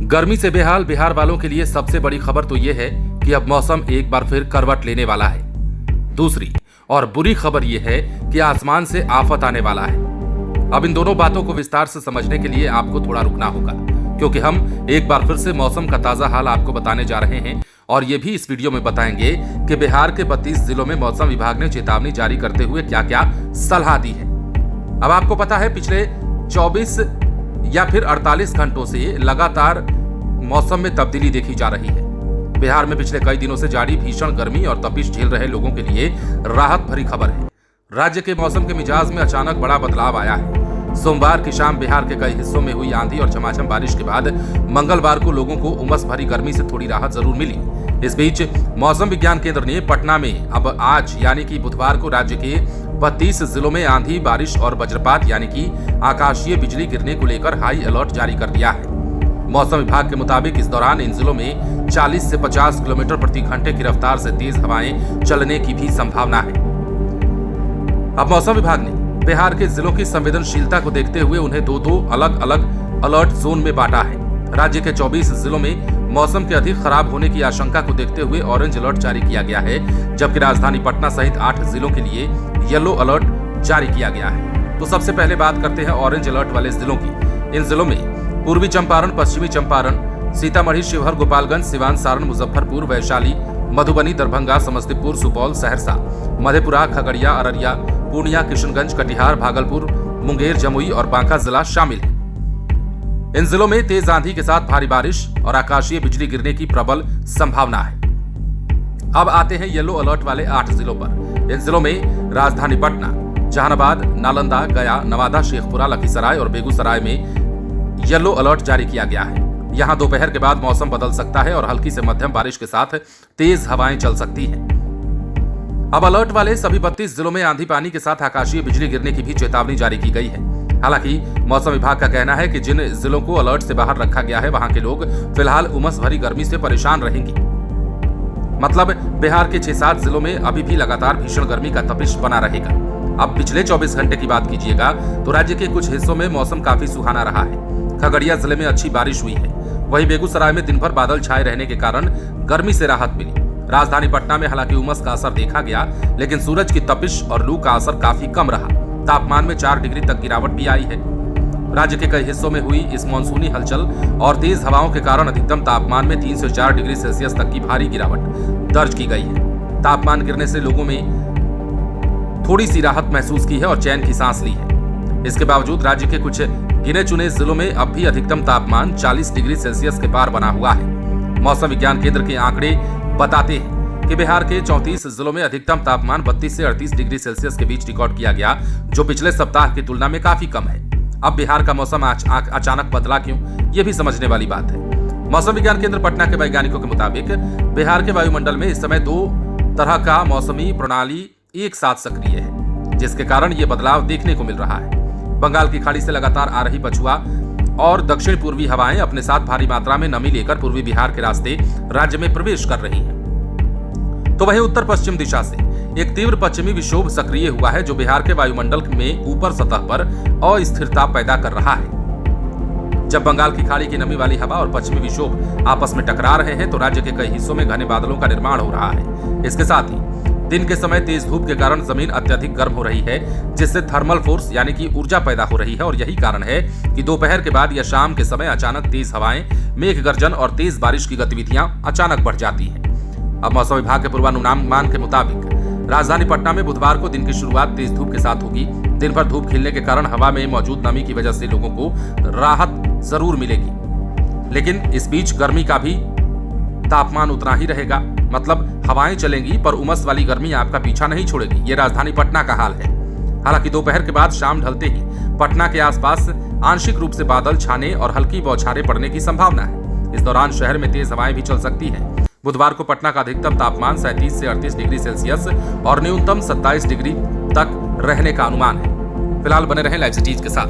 गर्मी से बेहाल बिहार वालों के लिए सबसे बड़ी खबर तो यह है कि अब मौसम एक बार फिर करवट लेने वाला है। दूसरी और बुरी खबर यह है कि आसमान से आफत आने वाला है। अब इन दोनों बातों को विस्तार से समझने के लिए आपको थोड़ा रुकना होगा, क्योंकि हम एक बार फिर से मौसम का ताजा हाल आपको बताने जा रहे हैं और ये भी इस वीडियो में बताएंगे कि बिहार के 32 जिलों में मौसम विभाग ने चेतावनी जारी करते हुए क्या क्या सलाह दी है। अब आपको पता है पिछले 24 या फिर 48 घंटों से लगातार मौसम में तब्दीली देखी जा रही है। बिहार में पिछले कई दिनों से जारी भीषण गर्मी और तपिश झेल रहे लोगों के लिए राहत भरी खबर है। राज्य के मौसम के मिजाज में अचानक बड़ा बदलाव आया है। सोमवार की शाम बिहार के कई हिस्सों में हुई आंधी और झमाझम बारिश के बाद मंगलवार को लोगों को उमस भरी गर्मी से थोड़ी राहत जरूर मिली। इस बीच मौसम विज्ञान केंद्र ने पटना में अब आज यानी कि बुधवार को राज्य के 32 जिलों में आंधी बारिश और वज्रपात यानी कि आकाशीय बिजली गिरने को लेकर हाई अलर्ट जारी कर दिया है। मौसम विभाग के मुताबिक इस दौरान इन जिलों में 40 से 50 किलोमीटर प्रति घंटे की रफ्तार से तेज हवाएं चलने की भी संभावना है। अब मौसम विभाग ने बिहार के जिलों की संवेदनशीलता को देखते हुए उन्हें दो अलग अलग अलर्ट जोन में बांटा है। राज्य के 24 जिलों में मौसम के अधिक खराब होने की आशंका को देखते हुए ऑरेंज अलर्ट जारी किया गया है, जबकि राजधानी पटना सहित 8 जिलों के लिए येलो अलर्ट जारी किया गया है। तो सबसे पहले बात करते हैं ऑरेंज अलर्ट वाले जिलों की। इन जिलों में पूर्वी चंपारण, पश्चिमी चंपारण, सीतामढ़ी, शिवहर, गोपालगंज, सिवान, सारण, मुजफ्फरपुर, वैशाली, मधुबनी, दरभंगा, समस्तीपुर, सुपौल, सहरसा, मधेपुरा, खगड़िया, अररिया, पूर्णिया, किशनगंज, कटिहार, भागलपुर, मुंगेर, जमुई और बांका जिला शामिल है। इन जिलों में तेज आंधी के साथ भारी बारिश और आकाशीय बिजली गिरने की प्रबल संभावना है। अब आते हैं येलो अलर्ट वाले 8 जिलों पर। इन जिलों में राजधानी पटना, जहानाबाद, नालंदा, गया, नवादा, शेखपुरा, लखीसराय और बेगूसराय में येलो अलर्ट जारी किया गया है। यहां दोपहर के बाद मौसम बदल सकता है और हल्की से मध्यम बारिश के साथ तेज हवाएं चल सकती हैं। अब अलर्ट वाले सभी 32 जिलों में आंधी पानी के साथ आकाशीय बिजली गिरने की भी चेतावनी जारी की गई है। हालांकि मौसम विभाग का कहना है कि जिन जिलों को अलर्ट से बाहर रखा गया है वहां के लोग फिलहाल उमस भरी गर्मी से परेशान रहेंगे। मतलब बिहार के 6-7 जिलों में अभी भी लगातार भीषण गर्मी का तपिश बना रहेगा। अब पिछले 24 घंटे की बात कीजिएगा तो राज्य के कुछ हिस्सों में मौसम काफी सुहाना रहा है। खगड़िया जिले में अच्छी बारिश हुई है। वहीं बेगूसराय में दिन भर बादल छाए रहने के कारण गर्मी से राहत मिली। राजधानी पटना में हालांकि उमस का असर देखा गया, लेकिन सूरज की तपिश और लू का असर काफी कम रहा। तापमान में 4 डिग्री तक गिरावट भी आई है। राज्य के कई हिस्सों में हुई इस मानसूनी हलचल और तेज हवाओं के कारण अधिकतम तापमान में 3 से 4 डिग्री सेल्सियस तक की भारी गिरावट दर्ज की गई है। तापमान गिरने से लोगों में थोड़ी सी राहत महसूस की है और चैन की सांस ली है। इसके बावजूद राज्य के कुछ गिने चुने जिलों में अब भी अधिकतम तापमान 40 डिग्री सेल्सियस के पार बना हुआ है। मौसम विज्ञान केंद्र के आंकड़े बताते हैं कि बिहार के 34 जिलों में अधिकतम तापमान 32 से 38 डिग्री सेल्सियस के बीच रिकॉर्ड किया गया, जो पिछले सप्ताह की तुलना में काफी कम है। अब बिहार का मौसम अचानक बदला क्यों, ये भी समझने वाली बात है। मौसम विज्ञान केंद्र पटना के वैज्ञानिकों के मुताबिक बिहार के वायुमंडल में इस समय 2 तरह का मौसमी प्रणाली एक साथ सक्रिय है, जिसके कारण ये बदलाव देखने को मिल रहा है। बंगाल की खाड़ी से लगातार आ रही पछुआ और दक्षिण पूर्वी हवाएं अपने साथ भारी मात्रा में नमी लेकर पूर्वी बिहार के रास्ते राज्य में प्रवेश कर रही हैं। तो वहीं उत्तर पश्चिम दिशा से एक तीव्र पश्चिमी विक्षोभ सक्रिय हुआ है, जो बिहार के वायुमंडल में ऊपर सतह पर अस्थिरता पैदा कर रहा है। जब बंगाल की खाड़ी की नमी वाली हवा और पश्चिमी विक्षोभ आपस में टकरा रहे हैं तो राज्य के कई हिस्सों में घने बादलों का निर्माण हो रहा है। इसके साथ ही दिन के समय तेज धूप के कारण जमीन अत्यधिक गर्म हो रही है, जिससे थर्मल फोर्स यानी कि ऊर्जा पैदा हो रही है और यही कारण है कि दोपहर के बाद या शाम के समय अचानक तेज हवाएं, मेघ गर्जन और तेज बारिश की गतिविधियां अचानक बढ़ जाती हैं। अब मौसम विभाग के पूर्वानुमान के मुताबिक राजधानी पटना में बुधवार को दिन की शुरुआत तेज धूप के साथ होगी। दिन भर धूप खिलने के कारण हवा में मौजूद नमी की वजह से लोगों को राहत जरूर मिलेगी, लेकिन इस बीच गर्मी का भी तापमान उतना ही रहेगा। मतलब हवाएं चलेंगी पर उमस वाली गर्मी आपका पीछा नहीं छोड़ेगी। ये राजधानी पटना का हाल है। हालांकि दोपहर के बाद शाम ढलते ही पटना के आसपास आंशिक रूप से बादल छाने और हल्की बौछारें पड़ने की संभावना है। इस दौरान शहर में तेज हवाएं भी चल सकती हैं। बुधवार को पटना का अधिकतम तापमान 37 से 38 डिग्री सेल्सियस और न्यूनतम 27 डिग्री तक रहने का अनुमान है। फिलहाल बने रहें लाइव सिटीज के साथ।